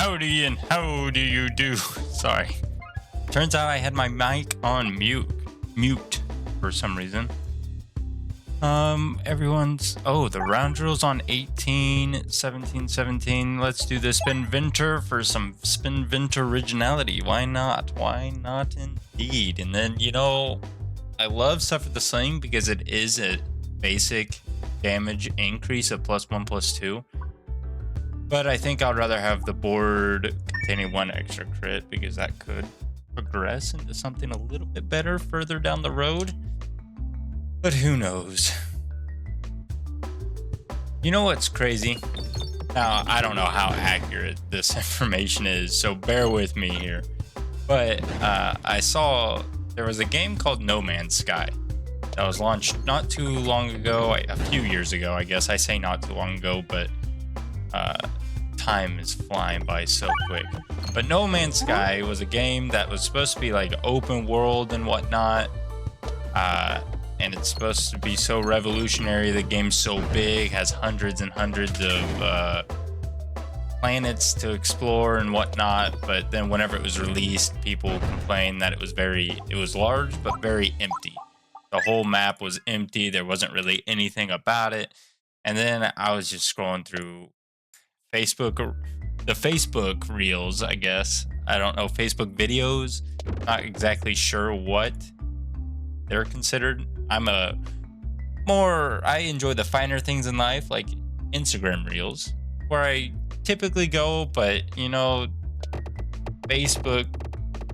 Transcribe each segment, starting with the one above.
Howdy and how do you do? Sorry. Turns out I had my mic on mute for some reason. The round rules on 18, 17, 17. Let's do the Spinventor for some Spinventor originality. Why not? Why not indeed? And then, I love stuff with the sling because it is a basic damage increase of +1/+2. But I think I'd rather have the board containing 1 extra crit because that could progress into something a little bit better further down the road. But who knows? You know what's crazy? Now, I don't know how accurate this information is, so bear with me here. But I saw there was a game called No Man's Sky that was launched not too long ago, a few years ago, I guess. I say not too long ago, but time is flying by so quick. But No Man's Sky was a game that was supposed to be like open world and whatnot. And it's supposed to be so revolutionary. The game's so big, has hundreds and hundreds of planets to explore and whatnot. But then whenever it was released, people complained that it was large but very empty. The whole map was empty. There wasn't really anything about it. And then I was just scrolling through the Facebook reels, I guess. I don't know, Facebook videos. Not exactly sure what they're considered. I enjoy the finer things in life, like Instagram reels, where I typically go, but Facebook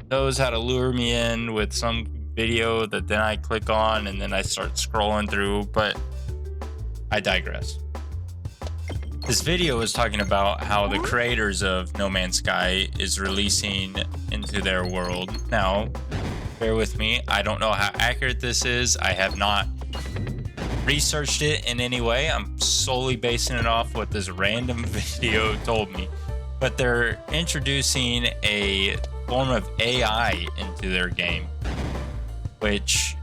knows how to lure me in with some video that then I click on and then I start scrolling through, but I digress. This video is talking about how the creators of No Man's Sky is releasing into their world. Now, bear with me. I don't know how accurate this is. I have not researched it in any way. I'm solely basing it off what this random video told me. But they're introducing a form of AI into their game, which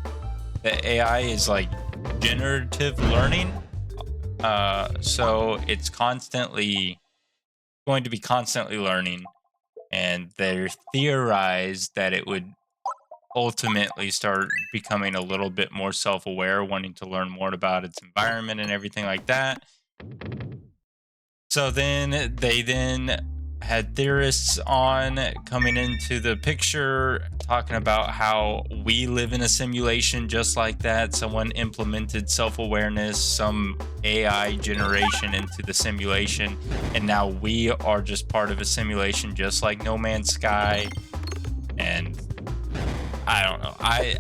the AI is like generative learning. So it's going to be constantly learning, and they theorized that it would ultimately start becoming a little bit more self-aware, wanting to learn more about its environment and everything like that. So then they had theorists on coming into the picture talking about how we live in a simulation just like that. Someone implemented self-awareness, some AI generation into the simulation, and now we are just part of a simulation just like No Man's Sky. And I don't know. I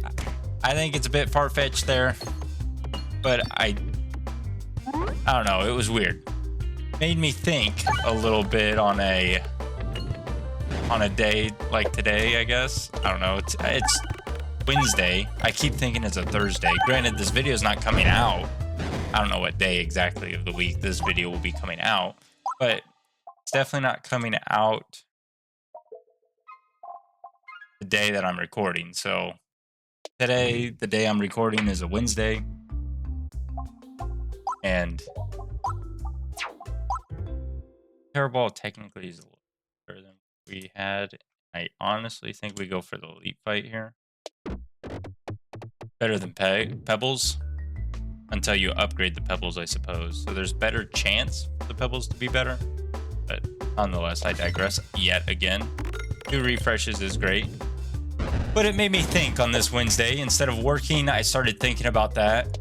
think it's a bit far-fetched there, but I don't know. It was weird. Made me think a little bit on a day like today, I guess. I don't know. It's Wednesday. I keep thinking it's a Thursday. Granted, this video is not coming out. I don't know what day exactly of the week this video will be coming out, but it's definitely not coming out the day that I'm recording. So today, the day I'm recording, is a Wednesday, and Terrorball technically is a little better than we had. I honestly think we go for the elite fight here. Better than Pebbles, until you upgrade the Pebbles, I suppose. So there's better chance for the Pebbles to be better, but nonetheless, I digress yet again. 2 refreshes is great, but it made me think on this Wednesday. Instead of working, I started thinking about that.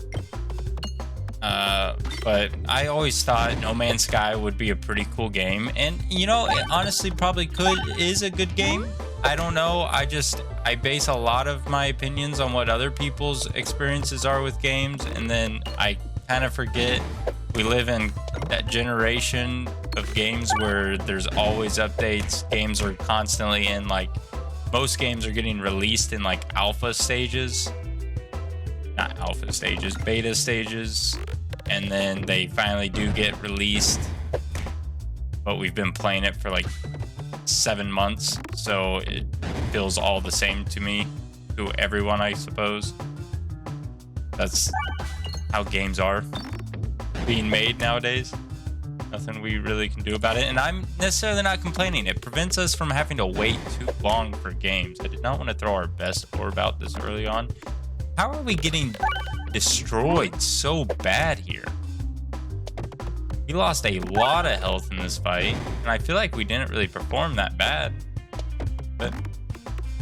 But I always thought No Man's Sky would be a pretty cool game, and it honestly probably is a good game. I don't know. I base a lot of my opinions on what other people's experiences are with games, and then I kind of forget we live in that generation of games where there's always updates. Games are constantly in, like, most games are getting released in like beta stages, and then they finally do get released, but we've been playing it for like 7 months, so it feels all the same to me, to everyone, I suppose. That's how games are being made nowadays. Nothing we really can do about it. And I'm necessarily not complaining. It prevents us from having to wait too long for games. I did not want to throw our best orb out this early on. How are we getting destroyed so bad here? We lost a lot of health in this fight, and I feel like we didn't really perform that bad. But,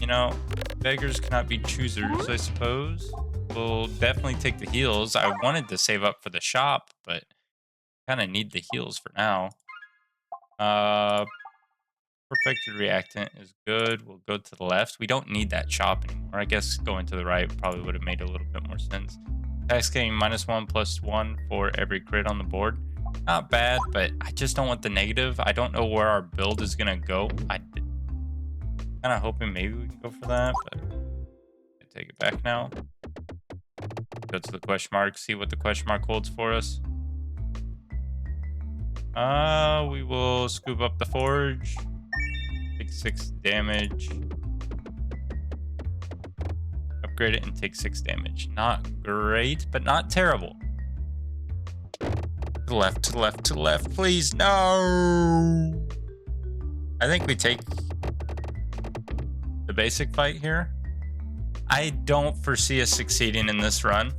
you know, beggars cannot be choosers, I suppose. We'll definitely take the heals. I wanted to save up for the shop, but kind of need the heals for now. Perfected reactant is good. We'll go to the left. We don't need that shop anymore. I guess going to the right probably would have made a little bit more sense. Tax gain -1/+1 for every crit on the board. Not bad, but I just don't want the negative. I don't know where our build is going to go. I'm kind of hoping maybe we can go for that, but I take it back now. Go to the question mark, see what the question mark holds for us. We will scoop up the forge. Take 6 damage. Upgrade it and take 6 damage. Not great, but not terrible. To the left, to the left, to the left. Please, no! I think we take the basic fight here. I don't foresee us succeeding in this run.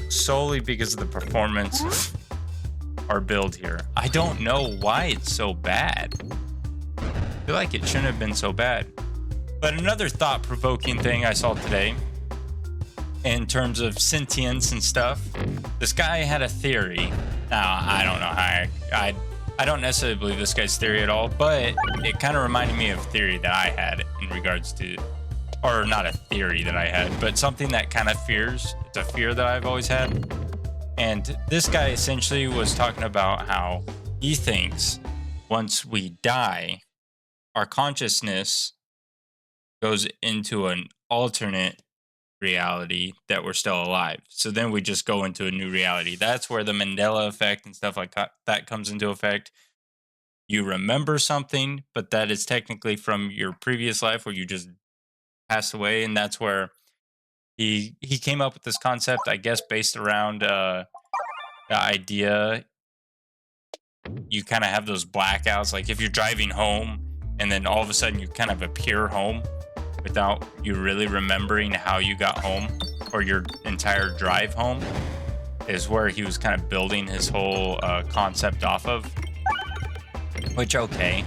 Solely because of the performance of our build here. I don't know why it's so bad. I feel like it shouldn't have been so bad. But another thought-provoking thing I saw today, in terms of sentience and stuff, this guy had a theory. Now, I don't know how I don't necessarily believe this guy's theory at all, but it kind of reminded me of a theory that I had in regards to, or not a theory that I had, but something that kind of fears. It's a fear that I've always had. And this guy essentially was talking about how he thinks once we die, our consciousness goes into an alternate reality that we're still alive. So then we just go into a new reality. That's where the Mandela effect and stuff like that comes into effect. You remember something, but that is technically from your previous life where you just passed away. And that's where he came up with this concept, I guess, based around the idea you kind of have those blackouts. Like if you're driving home and then all of a sudden you kind of appear home without you really remembering how you got home or your entire drive home, is where he was kind of building his whole concept off of. Which, okay,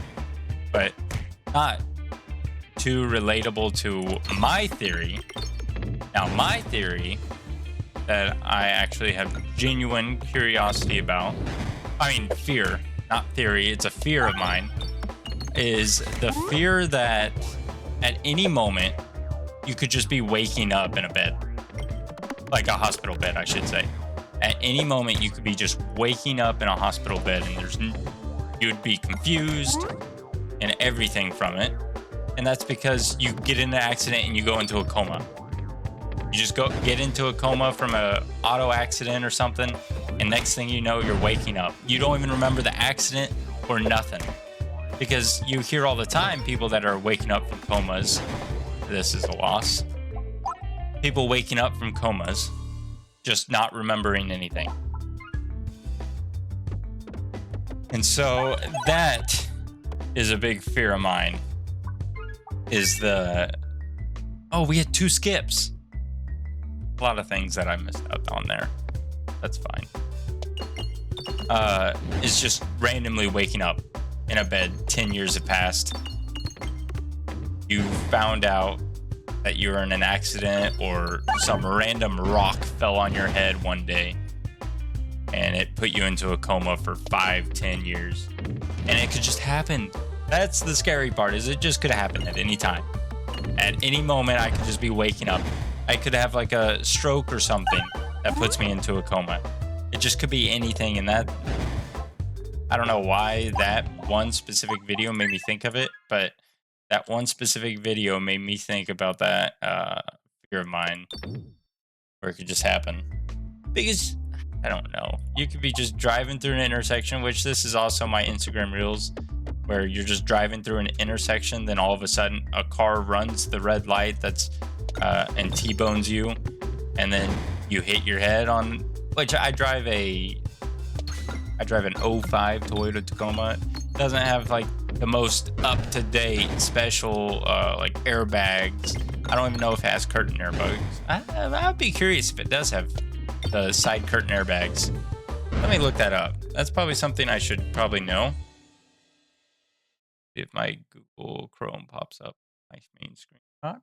but not too relatable to my theory. Now, my theory that I actually have genuine curiosity about, I mean, fear, not theory, it's a fear of mine, is the fear that at any moment you could just be waking up in a bed, like a hospital bed, I should say. At any moment you could be just waking up in a hospital bed, and you'd be confused and everything from it. And that's because you get in an accident and you go into a coma. You just get into a coma from a auto accident or something, and next thing you know, you're waking up. You don't even remember the accident or nothing. Because you hear all the time people that are waking up from comas. This is a loss. People waking up from comas, just not remembering anything. And so that is a big fear of mine. Is we had 2 skips. A lot of things that I missed out on there. That's fine. Is just randomly waking up in a bed. 10 years have passed. You found out that you were in an accident, or some random rock fell on your head one day and it put you into a coma for 5-10 years. And it could just happen. That's the scary part, is it just could happen at any time. At any moment, I could just be waking up. I could have like a stroke or something that puts me into a coma. It just could be anything. And that, I don't know why that one specific video made me think of it, but that one specific video made me think about that fear of mine, where it could just happen. Because, I don't know, you could be just driving through an intersection, which this is also my Instagram Reels, where you're just driving through an intersection, then all of a sudden a car runs the red light and T-bones you, and then you hit your head on, which I drive a I drive an 05 Toyota Tacoma. It doesn't have like the most up-to-date special like airbags. I don't even know if it has curtain airbags. I'd be curious if it does have the side curtain airbags. Let me look that up. That's probably something I should probably know. If my Google Chrome pops up, my main screen. Not.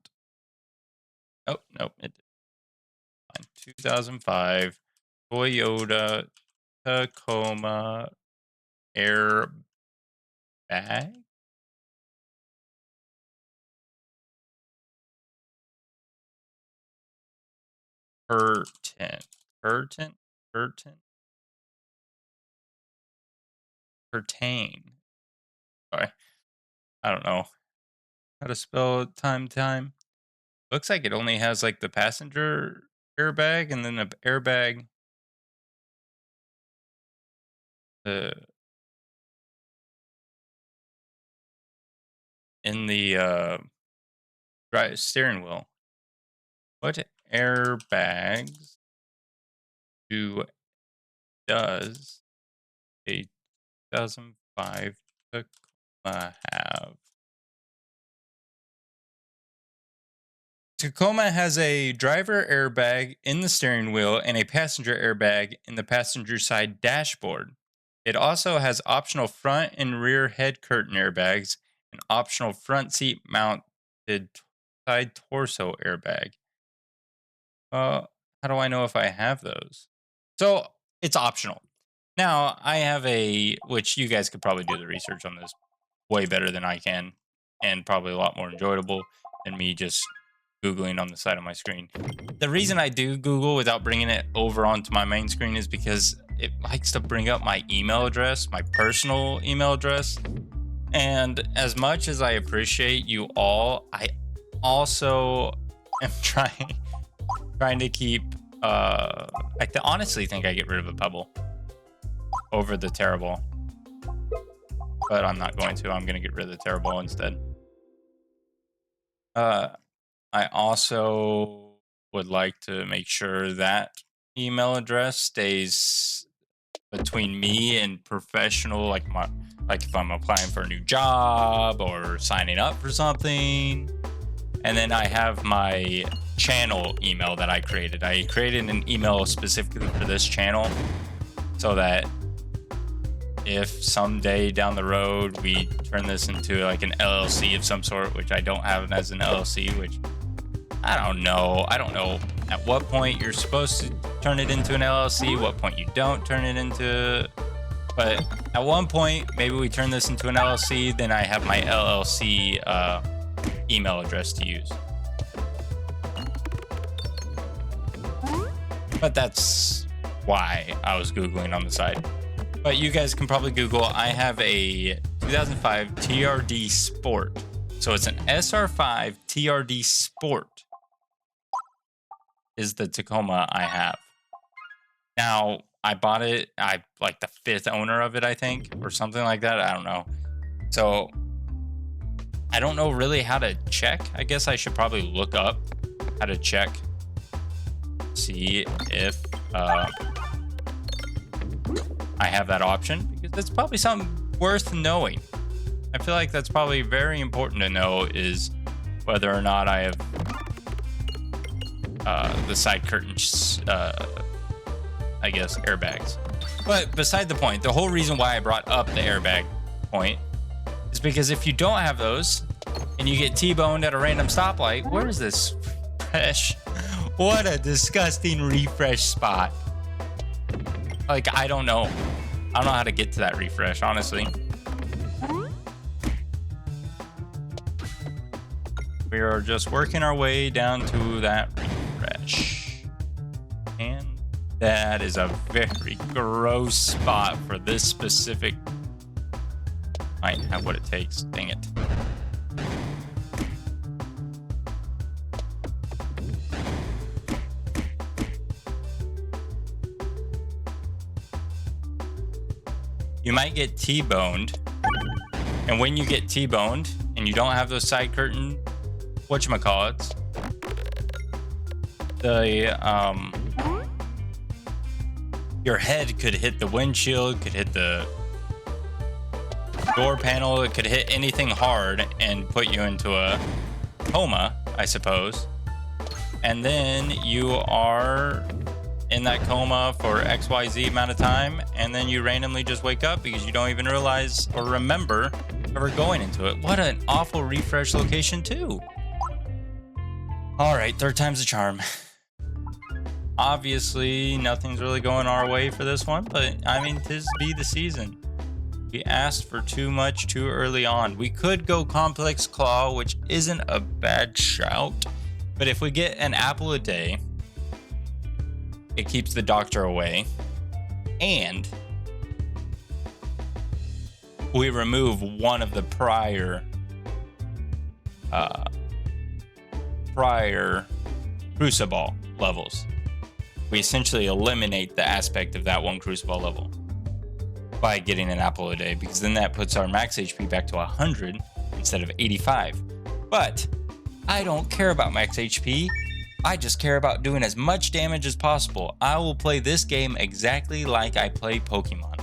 Oh, nope, it did. 2005 Toyota Tacoma airbag. Curtain. Pertain. Sorry. I don't know how to spell time. Looks like it only has like the passenger airbag and then an airbag. In the steering wheel. What airbags does a 2005 Tacoma have? Tacoma has a driver airbag in the steering wheel and a passenger airbag in the passenger side dashboard. It also has optional front and rear head curtain airbags and optional front seat mounted side torso airbag. How do I know if I have those? So it's optional. Now I have which you guys could probably do the research on this way better than I can, and probably a lot more enjoyable than me just Googling on the side of my screen. The reason I do Google without bringing it over onto my main screen is because it likes to bring up my email address, my personal email address. And as much as I appreciate you all, I also am trying to keep, honestly think I get rid of a pebble over the terrible. But I'm not going to. I'm going to get rid of the terrible instead. I also would like to make sure that email address stays between me and professional, like if I'm applying for a new job or signing up for something. And then I have my channel email that I created. I created an email specifically for this channel so that if someday down the road we turn this into like an LLC of some sort, which I don't have as an LLC, which I don't know at what point you're supposed to turn it into an LLC, what point you don't turn it into. But at one point, maybe we turn this into an LLC, then I have my LLC email address to use. But that's why I was Googling on the side. But you guys can probably Google. I have a 2005 TRD Sport. So it's an SR5 TRD Sport is the Tacoma I have. Now, I bought it. I like the 5th owner of it, I think, or something like that. I don't know. So I don't know really how to check. I guess I should probably look up how to check. See if I have that option, because that's probably something worth knowing. I feel like that's probably very important to know, is whether or not I have the side curtains, I guess, airbags. But beside the point, the whole reason why I brought up the airbag point is because if you don't have those and you get T-boned at a random stoplight, where is this refresh? What a disgusting refresh spot. Like, I don't know how to get to that refresh, honestly. We are just working our way down to that refresh. And that is a very gross spot for this specific. Might have what it takes. Dang it. You might get T-boned, and when you get T-boned and you don't have those side curtain, whatchamacallits, your head could hit the windshield, could hit the door panel, it could hit anything hard and put you into a coma, I suppose. And then you are in that coma for XYZ amount of time, and then you randomly just wake up because you don't even realize or remember ever going into it. What an awful refresh location too. All right, third time's the charm. Obviously, nothing's really going our way for this one, but I mean, 'tis be the season. We asked for too much too early on. We could go Complex Claw, which isn't a bad shout, but if we get an apple a day, it keeps the doctor away, and we remove one of the prior Crucible levels. We essentially eliminate the aspect of that one Crucible level by getting an apple a day, because then that puts our max HP back to 100 instead of 85. But I don't care about max HP. I just care about doing as much damage as possible. I will play this game exactly like I play Pokemon.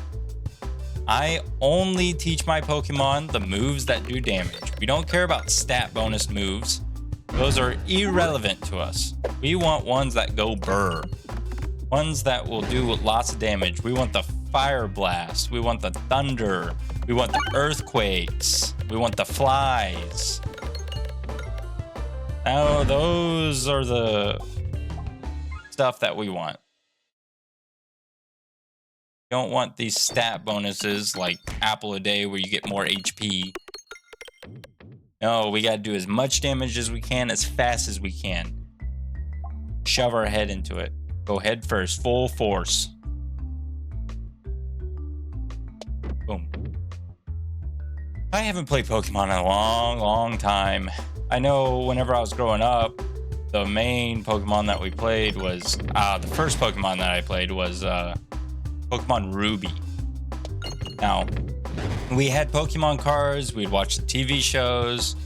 I only teach my Pokemon the moves that do damage. We don't care about stat bonus moves. Those are irrelevant to us. We want ones that go burr. Ones that will do lots of damage. We want the Fire Blast. We want the Thunder. We want the Earthquakes. We want the Flies. Now, those are the stuff that we want. We don't want these stat bonuses like apple a day where you get more HP. No, we gotta do as much damage as we can, as fast as we can. Shove our head into it. Go head first, full force. Boom. I haven't played Pokemon in a long time. I know whenever I was growing up, the main Pokemon that we played was, the first Pokemon that I played was Pokemon Ruby. Now, we had Pokemon cards, we'd watch the TV shows.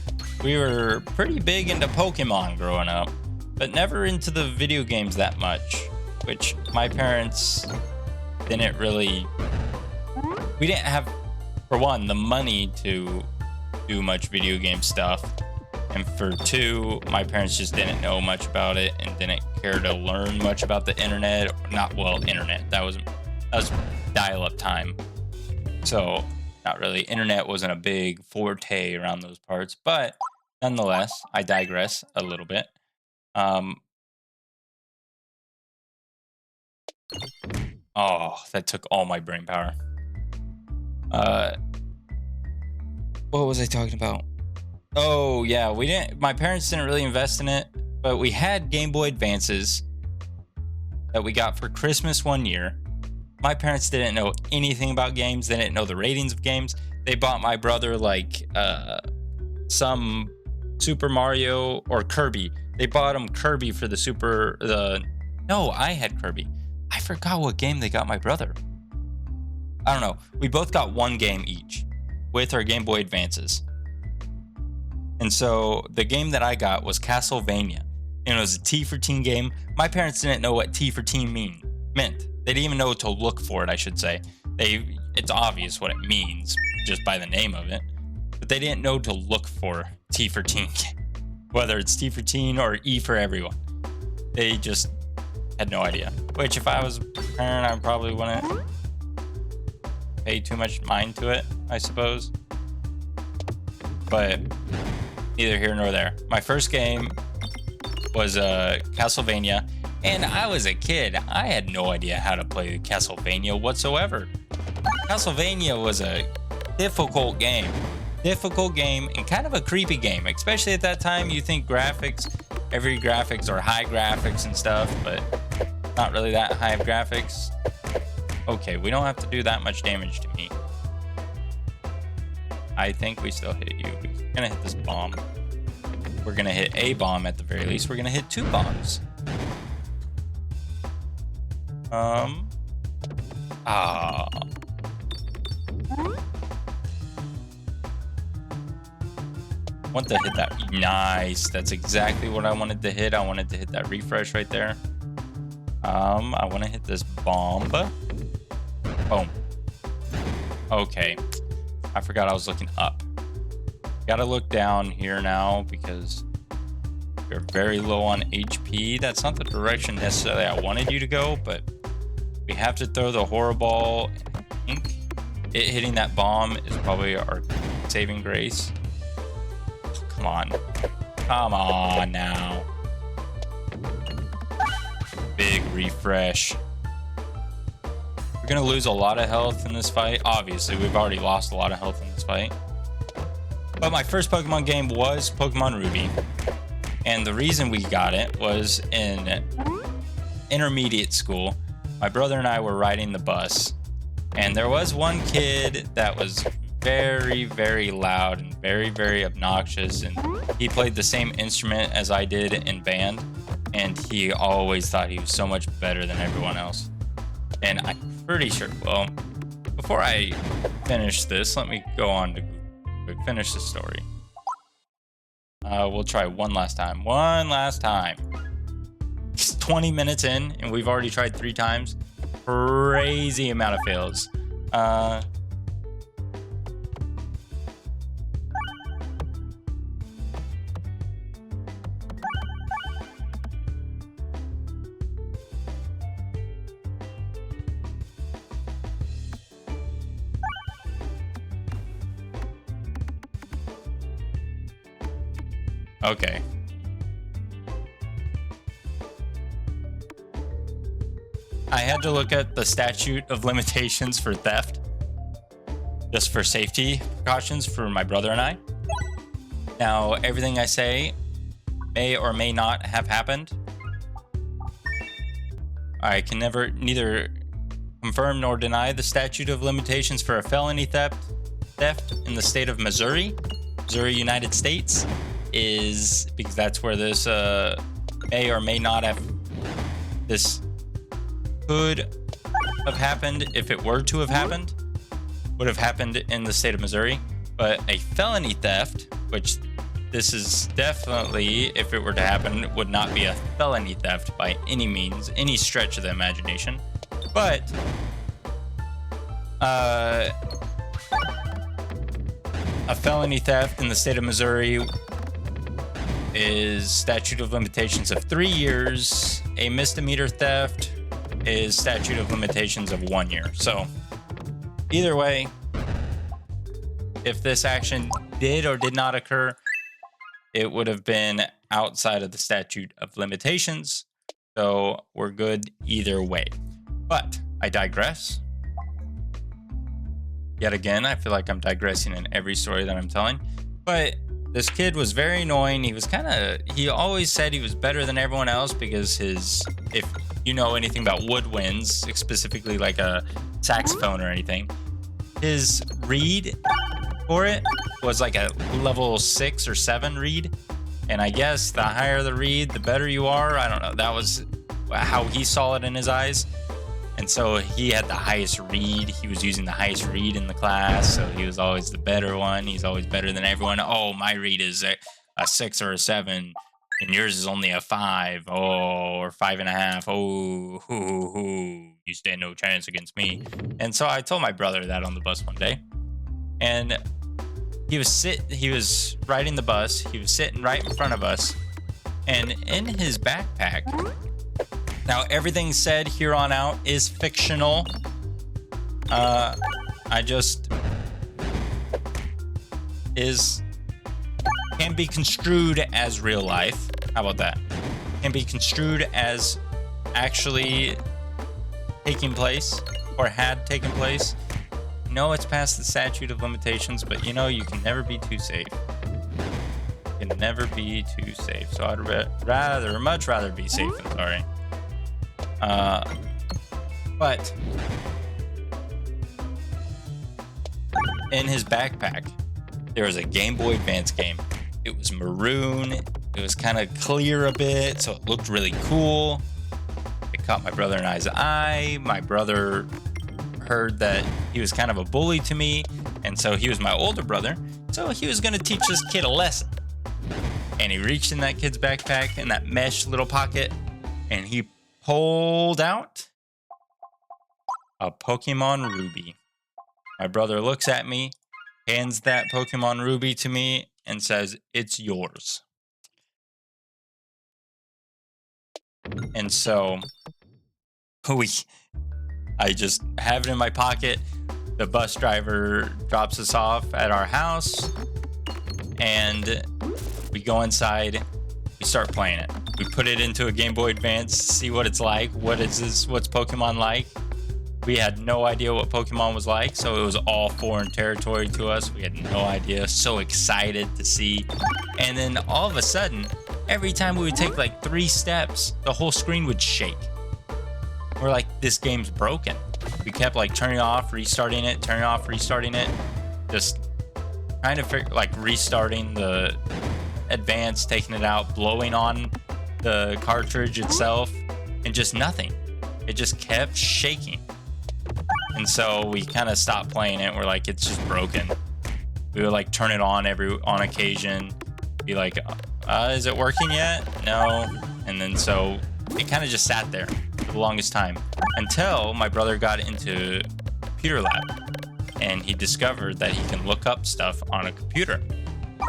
We were pretty big into Pokemon growing up, but never into the video games that much, which my parents didn't really... We didn't have, for one, the money to do much video game stuff. And for two, my parents just didn't know much about it and didn't care to learn much about the internet. Internet. That was dial-up time. So, not really. Internet wasn't a big forte around those parts. But, nonetheless, I digress a little bit. Oh, that took all my brain power. What was I talking about? Oh, yeah, my parents didn't really invest in it, but we had Game Boy Advances that we got for Christmas one year. My parents didn't know anything about games. They didn't know the ratings of games. They bought my brother some Super Mario or Kirby. They bought him Kirby for No, I had Kirby. I forgot what game they got my brother. I don't know. We both got one game each with our Game Boy Advances. And so the game that I got was Castlevania. And it was a T for teen game. My parents didn't know what T for teen meant. They didn't even know to look for it, I should say. It's obvious what it means just by the name of it. But they didn't know to look for T for teen. Whether it's T for teen or E for everyone. They just had no idea. Which if I was a parent, I probably wouldn't pay too much mind to it, I suppose. But neither here nor there. My first game was Castlevania, and I was a kid. I had no idea how to play Castlevania whatsoever. Castlevania was a difficult game and kind of a creepy game, especially at that time. You think every graphics are high graphics and stuff, but not really that high of graphics. Okay, we don't have to do that much damage to me. I think we still hit you. We're gonna hit this bomb. We're gonna hit a bomb at the very least. We're gonna hit 2 bombs. Want to hit that. Nice. That's exactly what I wanted to hit. I wanted to hit that refresh right there. I want to hit this bomb. Boom. Okay. I forgot I was looking up. Gotta look down here now because you're very low on HP. That's not the direction necessarily I wanted you to go, but we have to throw the horror ball. I think it hitting that bomb is probably our saving grace. Oh, come on. Come on now. Big refresh. We're gonna lose a lot of health in this fight. Obviously, we've already lost a lot of health in this fight. But my first Pokemon game was Pokemon Ruby. And the reason we got it was in intermediate school. My brother and I were riding the bus. And there was one kid that was very, very loud and very, very obnoxious. And he played the same instrument as I did in band. And he always thought he was so much better than everyone else. And I'm pretty sure, well, before I finish this, let me go on to finish the story. We'll try one last time. One last time. It's 20 minutes in, and we've already tried 3 times. Crazy amount of fails. Okay. I had to look at the statute of limitations for theft, just for safety precautions for my brother and I. Now, everything I say may or may not have happened. I can neither confirm nor deny the statute of limitations for a felony theft in the state of Missouri, United States. Is because that's where this may or may not have, this could have happened if it were to have happened, would have happened in the state of Missouri. But a felony theft, which this is definitely, if it were to happen, would not be a felony theft by any means, any stretch of the imagination. But a felony theft in the state of Missouri is statute of limitations of 3 years. A misdemeanor theft is statute of limitations of 1 year. So either way, if this action did or did not occur, it would have been outside of the statute of limitations. So we're good either way. But I digress. Yet again, I feel like I'm digressing in every story that I'm telling. But this kid was very annoying. He always said he was better than everyone else because if you know anything about woodwinds, specifically like a saxophone or anything, his reed for it was like a level 6 or 7 reed. And I guess the higher the reed, the better you are. I don't know. That was how he saw it in his eyes. And so he had the highest read. He was using the highest read in the class. So he was always the better one. He's always better than everyone. Oh, my read is a 6 or a 7. And yours is only a 5. Oh, or 5.5. Oh, hoo. You stand no chance against me. And so I told my brother that on the bus one day. And he was riding the bus. He was sitting right in front of us. And in his backpack, now, everything said here on out is fictional. Can be construed as real life. How about that? Can be construed as actually taking place or had taken place. No, it's past the statute of limitations, but you can never be too safe. You can never be too safe. So I'd much rather be safe than sorry. But in his backpack, there was a Game Boy Advance game. It was maroon. It was kind of clear a bit, so it looked really cool. It caught my brother and I's eye. My brother heard that he was kind of a bully to me, and so he was my older brother. So he was going to teach this kid a lesson. And he reached in that kid's backpack in that mesh little pocket, and he pulled out a Pokemon Ruby. My brother looks at me, hands that Pokemon Ruby to me, and says, "It's yours." And so I just have it in my pocket. The bus driver drops us off at our house, and we go inside. We start playing it. We put it into a Game Boy Advance, see what it's like. What is this? What's Pokemon like? We had no idea what Pokemon was like, so it was all foreign territory to us. We had no idea. So excited to see. And then all of a sudden, every time we would take like 3 steps, the whole screen would shake. We're like, this game's broken. We kept like turning off, restarting it, turning off, restarting it. Just trying to figure, like restarting the Advance, taking it out, blowing on the cartridge itself, and just nothing. It just kept shaking. And so we kind of stopped playing it. We're like, it's just broken. We would like turn it on on occasion, be like, is it working yet? No. And then so it kind of just sat there for the longest time until my brother got into computer lab, and he discovered that he can look up stuff on a computer.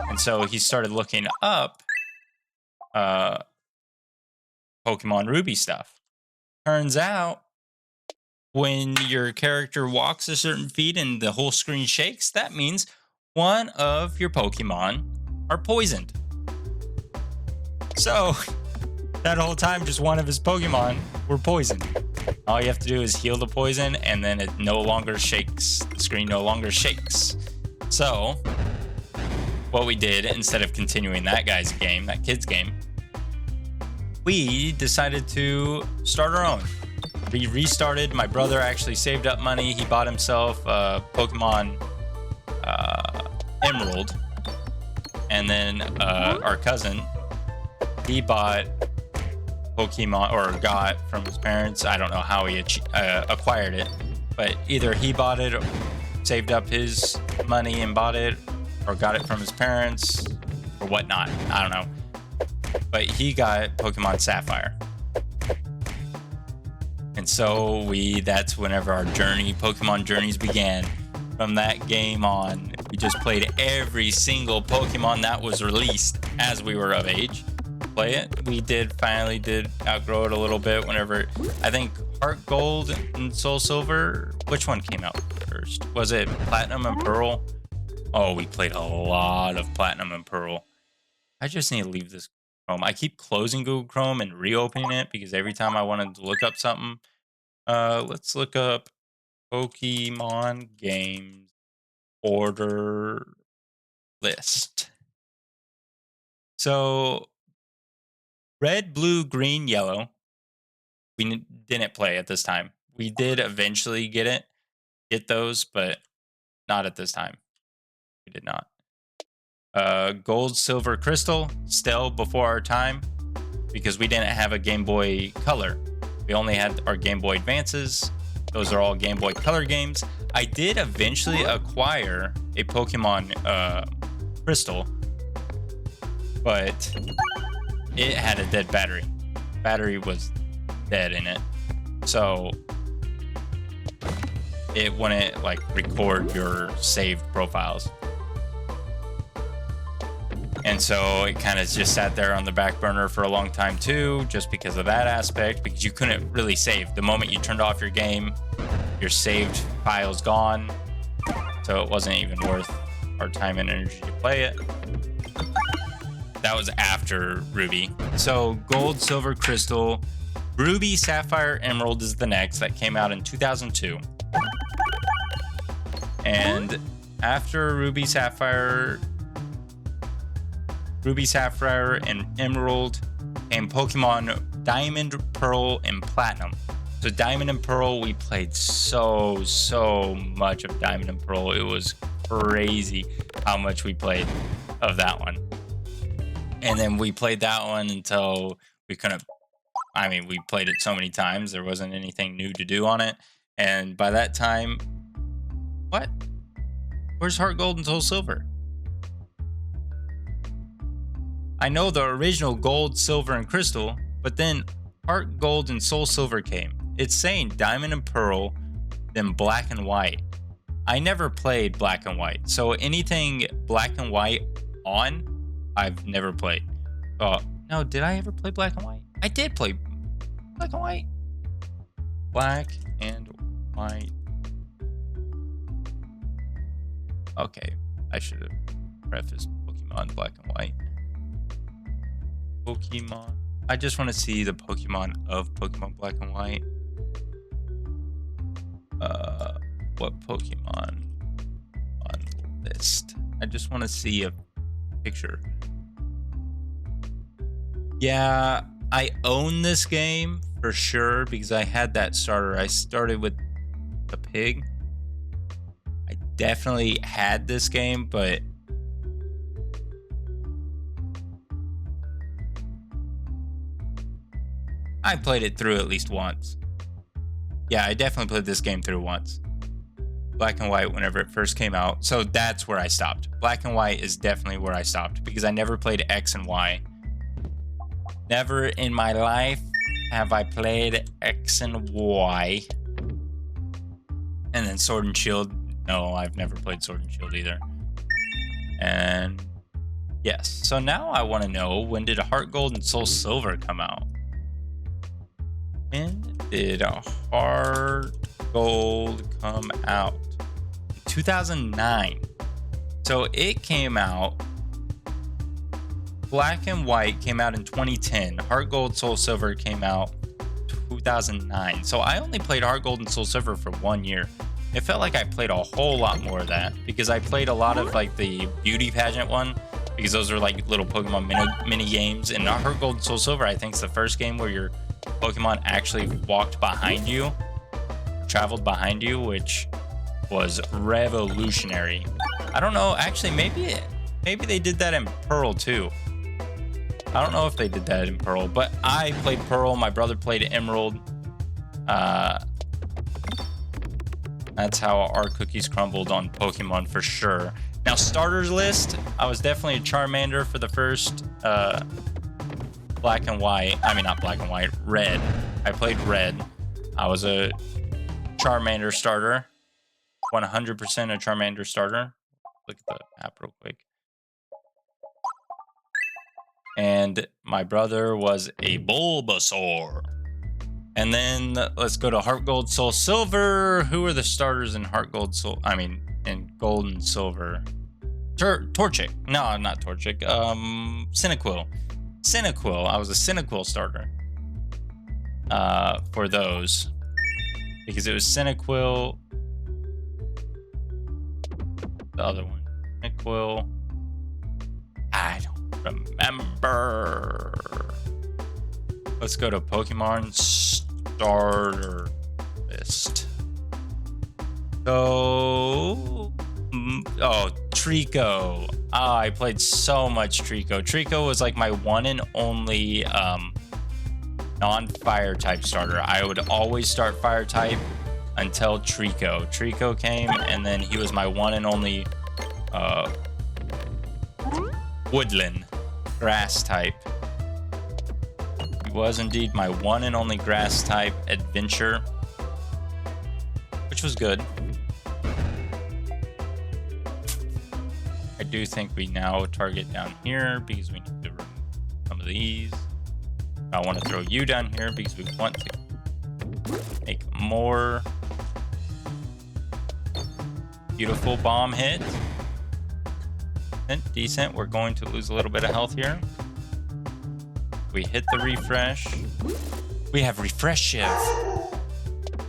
And so he started looking up Pokemon Ruby stuff. Turns out, when your character walks a certain feet and the whole screen shakes, that means one of your Pokemon are poisoned. So that whole time, just one of his Pokemon were poisoned. All you have to do is heal the poison, and then it no longer shakes. The screen no longer shakes. So what we did, instead of continuing that guy's game, that kid's game, we decided to start our own. We restarted. My brother actually saved up money. He bought himself Pokemon Emerald. And then our cousin, he bought Pokemon, or got from his parents. I don't know how he acquired it, but either he bought it, or saved up his money and bought it, or got it from his parents, or whatnot. I don't know. But he got Pokemon Sapphire. And so that's whenever our Pokemon journeys began. From that game on, we just played every single Pokemon that was released as we were of age. Play it. We finally did outgrow it a little bit whenever, I think Heart Gold and Soul Silver, which one came out first? Was it Platinum and Pearl? Oh, we played a lot of Platinum and Pearl. I just need to leave this Chrome. I keep closing Google Chrome and reopening it because every time I wanted to look up something, let's look up Pokemon games order list. So red, blue, green, yellow, we didn't play at this time. We did eventually get those, but not at this time. We did not. Gold, silver, crystal, still before our time, because we didn't have a Game Boy Color. We only had our Game Boy Advances. Those are all Game Boy Color games. I did eventually acquire a Pokemon Crystal, but it had a dead battery. Battery was dead in it, so it wouldn't like record your saved profiles. And so it kind of just sat there on the back burner for a long time too, just because of that aspect, because you couldn't really save. The moment you turned off your game, your saved file's gone. So it wasn't even worth our time and energy to play it. That was after Ruby. So Gold, Silver, Crystal, Ruby, Sapphire, Emerald is the next. That came out in 2002. And after Ruby, Sapphire, and Emerald came Pokemon Diamond, Pearl, and Platinum. So Diamond and Pearl, we played so much of Diamond and Pearl. It was crazy how much we played of that one. And then we played that one until we couldn't. I mean, we played it so many times, there wasn't anything new to do on it. And by that time, what? Where's Heart Gold and Soul Silver? I know the original Gold, Silver, and Crystal, but then Heart Gold and Soul Silver came. It's saying Diamond and Pearl than Black and White. I never played Black and White, so anything Black and White on, I've never played. Oh, no, did I ever play Black and White? I did play Black and White. Black and White. Okay, I should have prefaced Pokemon Black and White. Pokemon. I just want to see the Pokemon of Pokemon Black and White. What Pokemon on list? I just want to see a picture. Yeah, I own this game for sure because I had that starter. I started with the pig. I definitely had this game, but I played it through at least once. Yeah, I definitely played this game through once. Black and White whenever it first came out. So that's where I stopped. Black and White is definitely where I stopped because I never played X and Y. Never in my life have I played X and Y. And then Sword and Shield. No, I've never played Sword and Shield either. And yes, so now I want to know, when did Heart Gold and Soul Silver come out? When did Heart Gold come out? 2009. So it came out. Black and White came out in 2010. Heart Gold, Soul Silver came out 2009. So I only played Heart Gold and Soul Silver for 1 year. It felt like I played a whole lot more of that because I played a lot of like the beauty pageant one because those are like little Pokemon mini games. And Heart Gold and Soul Silver, I think, is the first game where your Pokemon actually walked behind you, traveled behind you, which was revolutionary. I don't know. Actually, maybe they did that in Pearl too. I don't know if they did that in Pearl, but I played Pearl. My brother played Emerald. That's how our cookies crumbled on Pokemon for sure. Now, starters list, I was definitely a Charmander for the first Black and White. I mean, not Black and White, Red. I played Red. I was a Charmander starter. 100% a Charmander starter. Look at the app real quick. And my brother was a Bulbasaur. And then let's go to Heart Gold, Soul Silver. Who are the starters in Heart Gold, in Gold and Silver? Torchic. No, not Torchic. Cyndaquil. Cyndaquil. I was a Cyndaquil starter. For those. Because it was Cyndaquil. The other one. Cyndaquil. I don't remember. Let's go to Pokemon starter list. So, Trico. Oh, I played so much Trico. Trico was like my one and only non-fire type starter. I would always start fire type until Trico. Trico came, and then he was my one and only woodland grass type. He was indeed my one and only grass type adventure, which was good. I do think we now target down here because we need to remove some of these. I want to throw you down here because we want to make more beautiful bomb hit. Decent. We're going to lose a little bit of health here. We hit the refresh. We have refresh shift.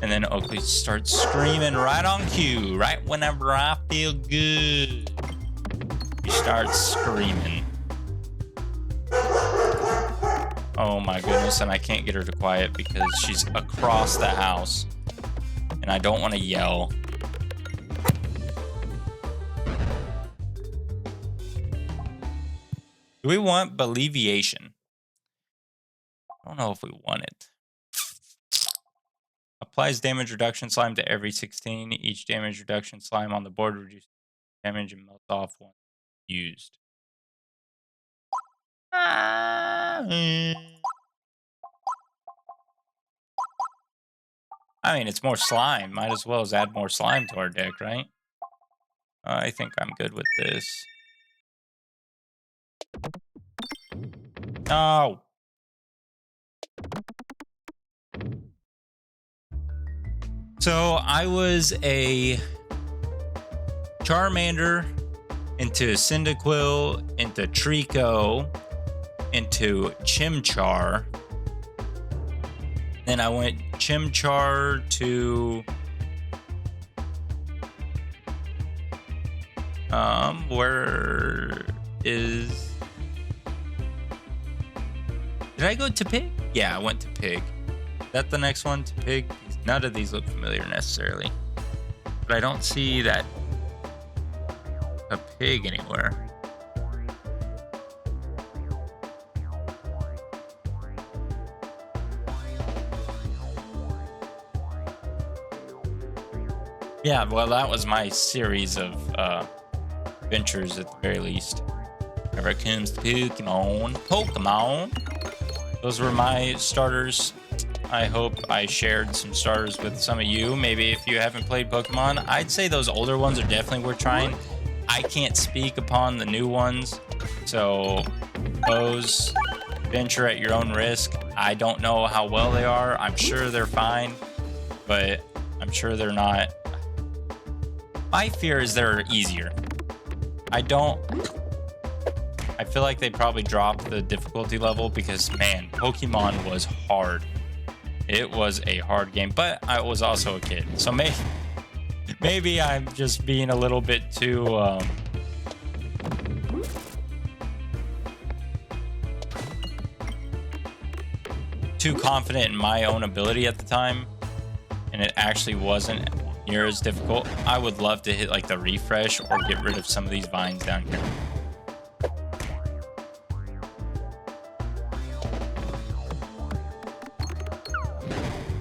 And then Oakley starts screaming right on cue. Right whenever I feel good, he starts screaming. Oh my goodness, and I can't get her to quiet because she's across the house. And I don't want to yell. Do we want Believiation? I don't know if we want it. Applies damage reduction slime to every 16. Each damage reduction slime on the board reduces damage and melts off once used. I mean, it's more slime. Might as well as add more slime to our deck, right? I think I'm good with this. No. So I was a Charmander into Cyndaquil, into Trico, into Chimchar. Then I went Chimchar to where is, did I go to Pig? Yeah, I went to Pig. Is that the next one, to Pig? None of these look familiar necessarily, but I don't see that a pig anywhere. Yeah, well, that was my series of adventures at the very least. Whenever it comes to Pokemon. Those were my starters. I hope I shared some starters with some of you. Maybe if you haven't played Pokemon, I'd say those older ones are definitely worth trying. I can't speak upon the new ones, so those venture at your own risk. I don't know how well they are. I'm sure they're fine, but I'm sure they're not. My fear is they're easier. I feel like they probably dropped the difficulty level because, man, Pokemon was hard. It was a hard game, but I was also a kid. So maybe I'm just being a little bit too confident in my own ability at the time, and it actually wasn't near as difficult. I would love to hit like the refresh or get rid of some of these vines down here.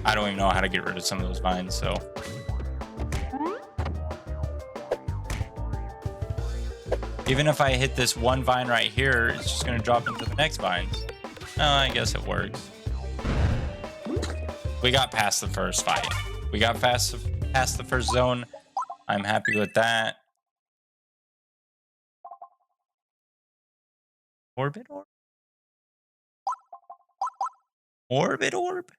I don't even know how to get rid of some of those vines, so. Even if I hit this one vine right here, it's just gonna drop into the next vines. Oh, I guess it works. We got past the first fight. We got past the first zone. I'm happy with that. Orbit orb? Orbit orb?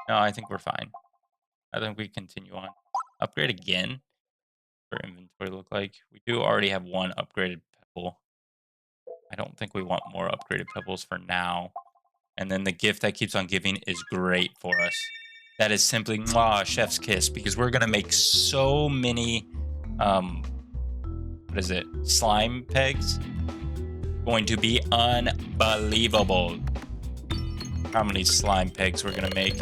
No, I think we're fine. I think we continue on. Upgrade again for inventory look like. We do already have one upgraded pebble. I don't think we want more upgraded pebbles for now. And then the gift that keeps on giving is great for us. That is simply mwah, chef's kiss, because we're gonna make so many what is it? Slime pegs. Going to be unbelievable. How many slime pegs we're gonna make.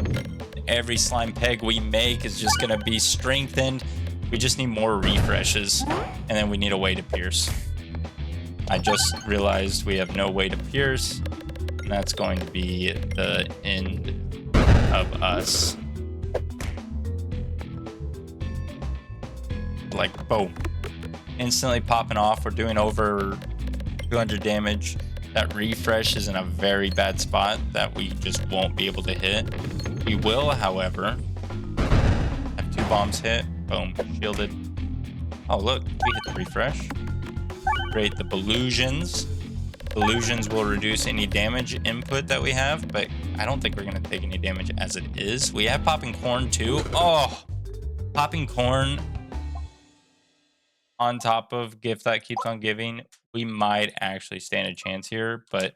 Every slime peg we make is just gonna be strengthened. We just need more refreshes, and then we need a way to pierce. I just realized we have no way to pierce, and that's going to be the end of us. Like, boom. Instantly popping off. We're doing over 200 damage. That refresh is in a very bad spot that we just won't be able to hit. We will, however, have 2 bombs hit. Boom, shielded. Oh, look, we hit the refresh. Great, the Belusions. Belusions will reduce any damage input that we have, but I don't think we're going to take any damage as it is. We have Popping Corn, too. Oh, Popping Corn on top of gift that keeps on giving. We might actually stand a chance here, but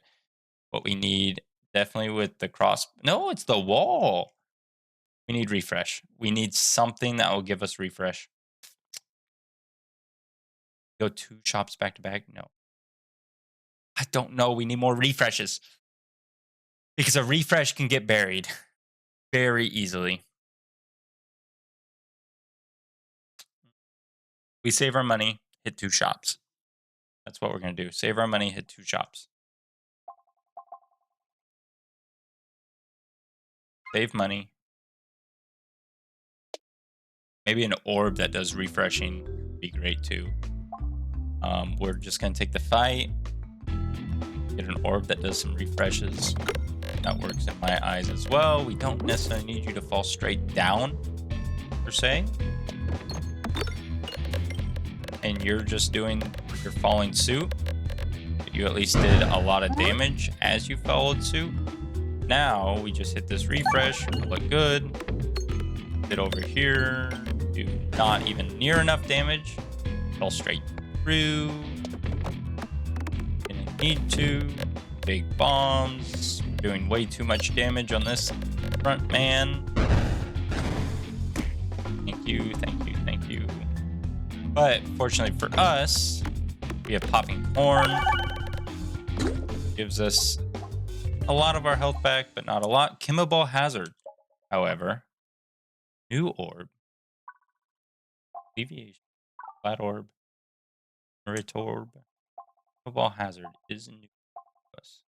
what we need definitely with the cross... No, it's the wall. We need refresh. We need something that will give us refresh. Go 2 shops back to back? No. I don't know. We need more refreshes. Because a refresh can get buried very easily. We save our money, hit 2 shops. That's what we're going to do. Save our money, hit 2 shops. Save money. Maybe an orb that does refreshing would be great too. We're just going to take the fight. Get an orb that does some refreshes. That works in my eyes as well. We don't necessarily need you to fall straight down, per se. And you're just doing your following suit. But you at least did a lot of damage as you followed suit. Now we just hit this refresh. Look good. Hit over here. Do not even near enough damage. Fall straight through. Didn't need to. Big bombs. Doing way too much damage on this front man. Thank you, thank you, thank you. But fortunately for us, we have popping corn. Gives us a lot of our health back, but not a lot. Chemiball hazard, however. New orb. Deviation. Flat orb. Merit orb. Chemiball hazard is new to us.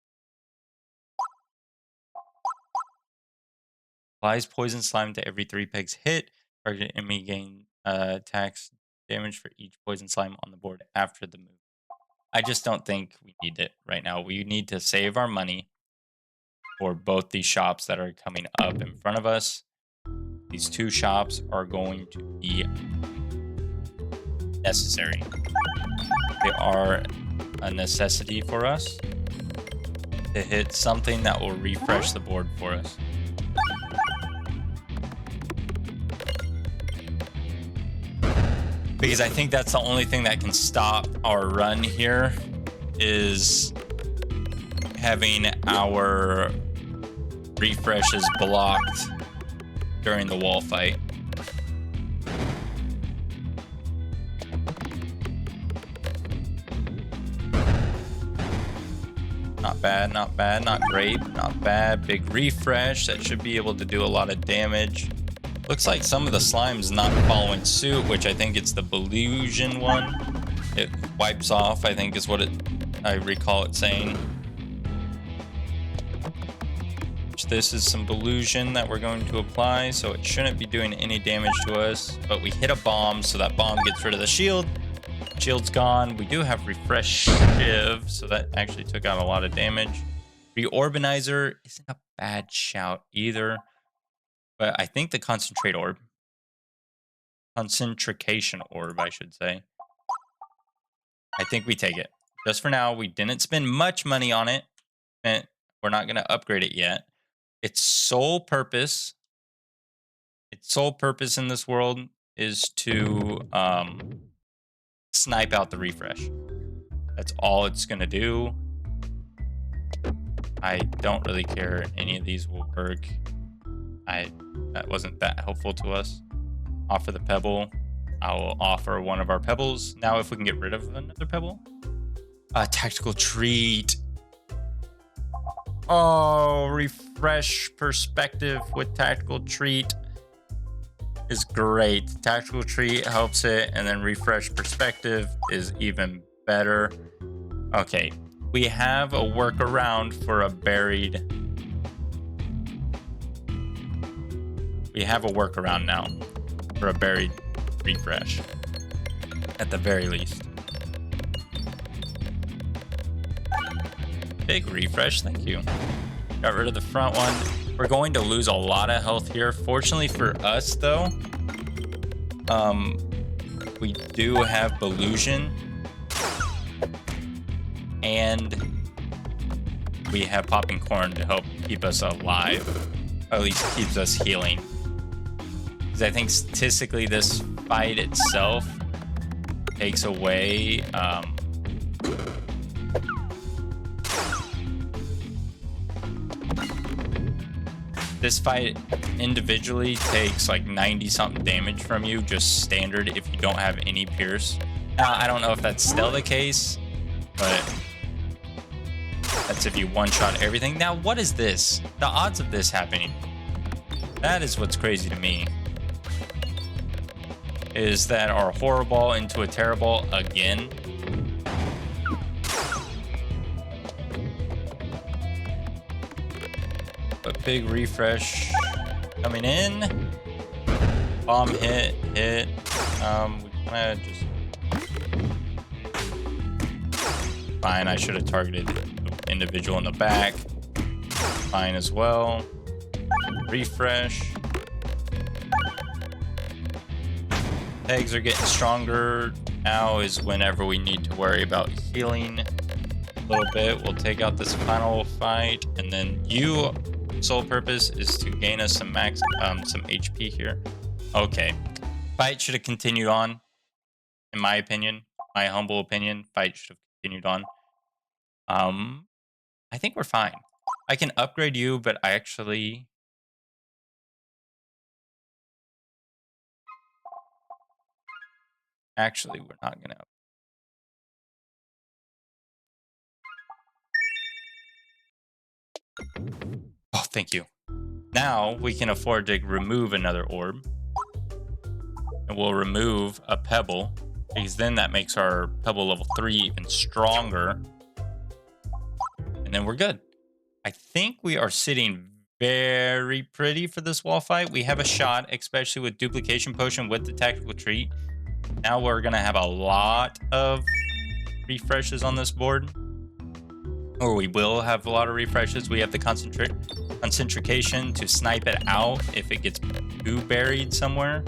Applies poison slime to every 3 pegs hit. Target enemy gain attacks damage for each poison slime on the board after the move. I just don't think we need it right now. We need to save our money for both these shops that are coming up in front of us. These 2 shops are going to be necessary. They are a necessity for us to hit something that will refresh the board for us. Because I think that's the only thing that can stop our run here is having our refreshes blocked during the wall fight. Not bad, not bad, not great, not bad. Big refresh. That should be able to do a lot of damage. Looks like some of the slime's not following suit, which I think it's the Belusion one. It wipes off, I think is what I recall it saying. This is some Belusion that we're going to apply, so it shouldn't be doing any damage to us. But we hit a bomb, so that bomb gets rid of the shield. Shield's gone. We do have Refresh Shiv, so that actually took out a lot of damage. Reorbanizer isn't a bad shout either. But I think the Concentrication Orb, I should say. I think we take it. Just for now, we didn't spend much money on it. And we're not going to upgrade it yet. Its sole purpose in this world is to snipe out the refresh. That's all it's going to do. I don't really care if any of these will work. That wasn't that helpful to us. Offer the pebble. I will offer one of our pebbles. Now if we can get rid of another pebble. Tactical treat. Oh, refresh perspective with tactical treat is great. Tactical treat helps it, and then refresh perspective is even better. Okay, we have a workaround for a buried. We have a workaround now for a buried refresh, at the very least. Big refresh, thank you. Got rid of the front one. We're going to lose a lot of health here. Fortunately for us, though, we do have Belusion, and we have Popping Corn to help keep us alive, or at least keeps us healing. Because I think statistically, this fight itself takes away. This fight individually takes like 90-something damage from you, just standard, if you don't have any pierce. Now, I don't know if that's still the case, but that's if you one-shot everything. Now, what is this? The odds of this happening, that is what's crazy to me, is that our horrible into a terrible again. But big refresh coming in. Bomb hit. We kind of just... Fine, I should have targeted the individual in the back. fine as well. Refresh. Pegs are getting stronger. Now is whenever we need to worry about healing a little bit. We'll take out this final fight, and then you sole purpose is to gain us some some HP here. Okay. Fight should have continued on. In my opinion, my humble opinion, fight should have continued on. I think we're fine. I can upgrade you, but actually we're not gonna. Oh, thank you. Now we can afford to remove another orb. And we'll remove a pebble, because then that makes our pebble level 3 even stronger. And then we're good. I think we are sitting very pretty for this wall fight. We have a shot, especially with duplication potion with the tactical treat. Now we're going to have a lot of refreshes on this board. Or we will have a lot of refreshes. We have the concentrication to snipe it out if it gets too buried somewhere.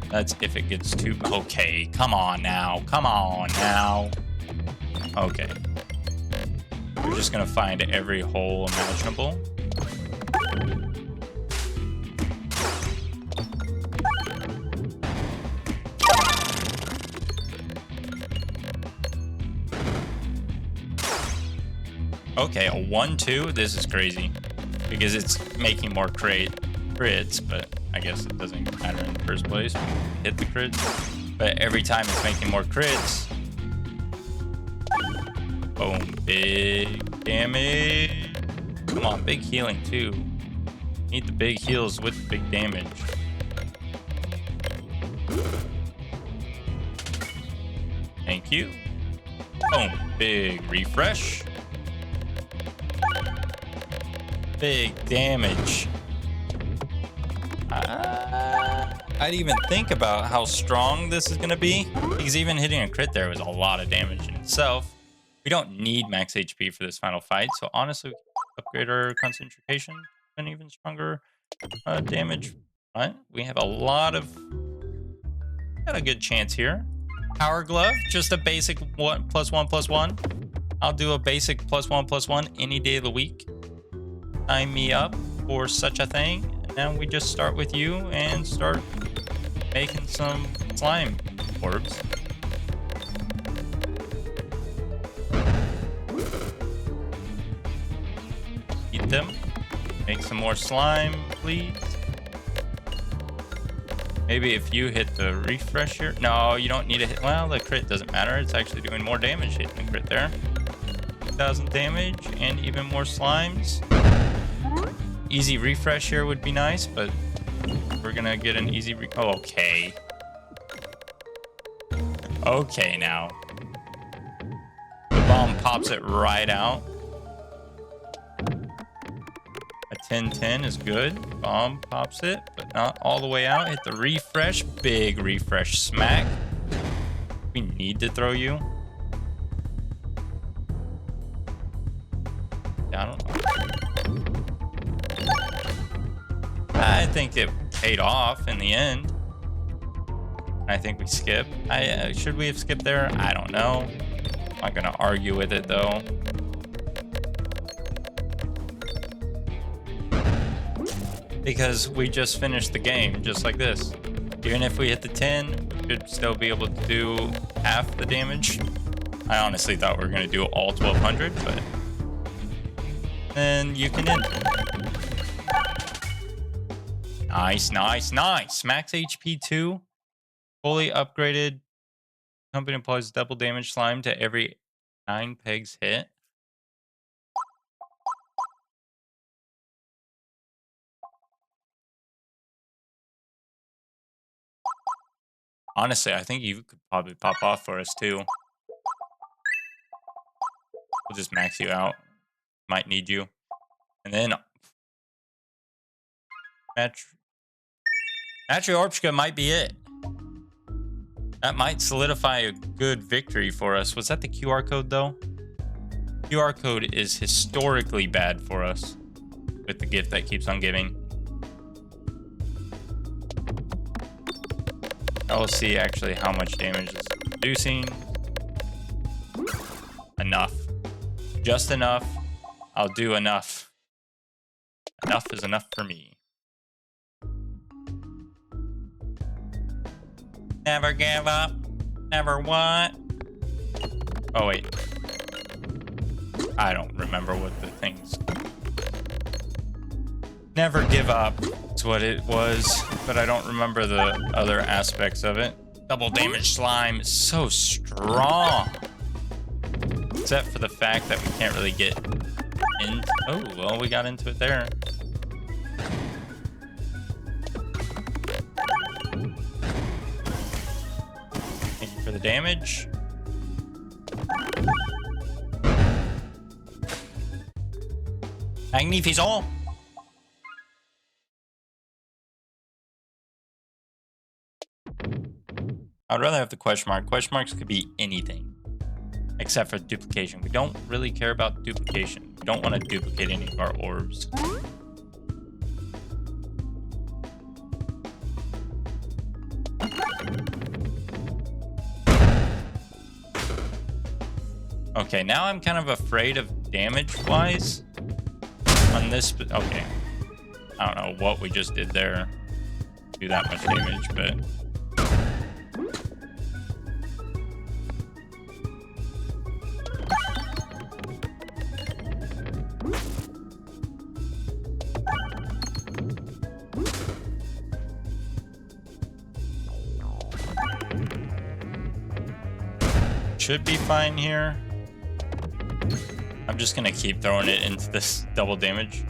That's if it gets too... Okay, come on now. Come on now. Okay. We're just going to find every hole imaginable. Okay, a 1-2. This is crazy. Because it's making more crits, but I guess it doesn't matter in the first place. We hit the crits. But every time it's making more crits. Boom. Big damage. Come on, big healing too. Need the big heals with big damage. Thank you. Boom. Big refresh. Big damage. I'd even think about how strong this is going to be, because even hitting a crit there was a lot of damage in itself. We don't need max HP for this final fight, so honestly, we can upgrade our concentration and even stronger damage. But we have got a good chance here. Power Glove, just a basic +1/+1. I'll do a basic +1/+1 any day of the week. Sign me up for such a thing. And then we just start with you and start making some slime orbs. Eat them. Make some more slime, please. Maybe if you hit the refresh here. No, you don't need to hit. Well, the crit doesn't matter. It's actually doing more damage hitting the crit there. 1,000 damage and even more slimes. Easy refresh here would be nice, but we're gonna get an easy oh, okay. Okay, now. The bomb pops it right out. A 10-10 is good. Bomb pops it, but not all the way out. Hit the refresh. Big refresh smack. We need to throw you. I don't know. I think it paid off in the end. I think we skipped. Should we have skipped there? I don't know. I'm not gonna argue with it though. Because we just finished the game just like this. Even if we hit the 10, we should still be able to do half the damage. I honestly thought we were gonna do all 1,200, but then you can end. Nice, nice, nice. Max HP 2. Fully upgraded. Company applies double damage slime to every 9 pegs hit. Honestly, I think you could probably pop off for us too. We'll just max you out. Might need you. And then Matryoshka might be it. That might solidify a good victory for us. Was that the QR code though? QR code is historically bad for us with the gift that keeps on giving. I will see actually how much damage this is producing. Enough. Just enough. I'll do enough. Enough is enough for me. Never give up. Never what? Oh, wait. I don't remember what the thing's... Never give up is what it was, but I don't remember the other aspects of it. Double damage slime is so strong. Except for the fact that we can't really get in. Oh, well, we got into it there. Thank you for the damage. Magnificent. I'd rather have the question mark. Question marks could be anything except for duplication. We don't really care about duplication. We don't want to duplicate any of our orbs. Okay, now I'm kind of afraid of damage-wise on this. Okay, I don't know what we just did there. Do that much damage, but... should be fine here. I'm just gonna keep throwing it into this double damage.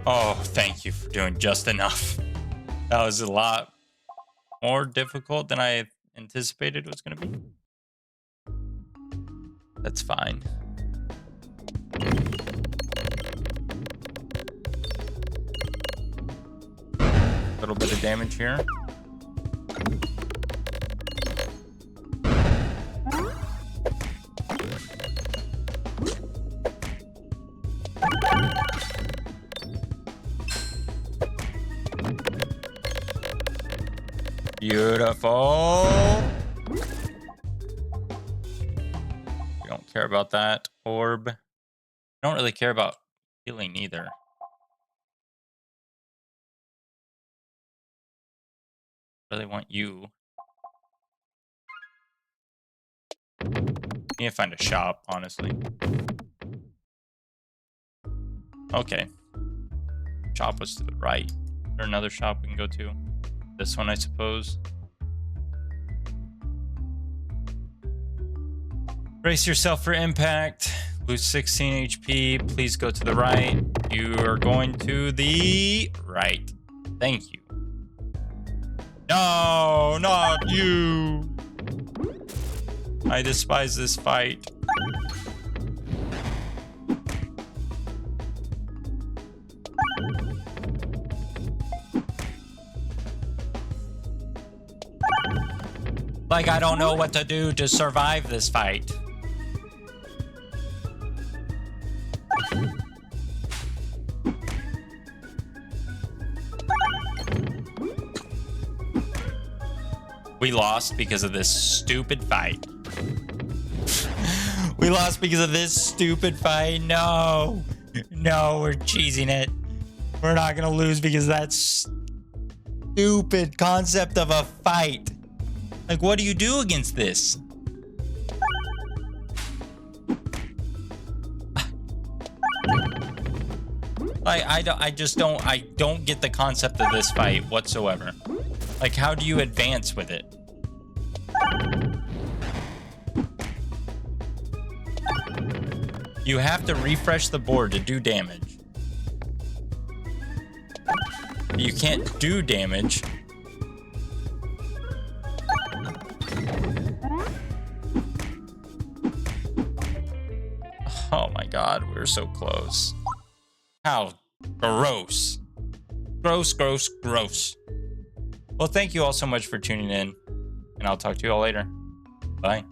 Oh, thank you for doing just enough. That was a lot more difficult than I anticipated it was gonna be. That's fine. A little bit of damage here. Beautiful. We don't care about that orb. I don't really care about healing either. Really want you. Need to find a shop, honestly. Okay. Shop was to the right. Is there another shop we can go to? This one, I suppose. Brace yourself for impact. Lose 16 HP. Please go to the right. You are going to the right. Thank you. No, not you. I despise this fight. Like I don't know what to do to survive this fight. We lost because of this stupid fight. We lost because of this stupid fight. No. No, we're cheesing it. We're not going to lose because of that stupid concept of a fight. Like, what do you do against this? Like, I don't get the concept of this fight whatsoever. Like, how do you advance with it? You have to refresh the board to do damage. You can't do damage. Oh my God, we're so close. How gross. Gross, gross, gross. Well, thank you all so much for tuning in, and I'll talk to you all later. Bye.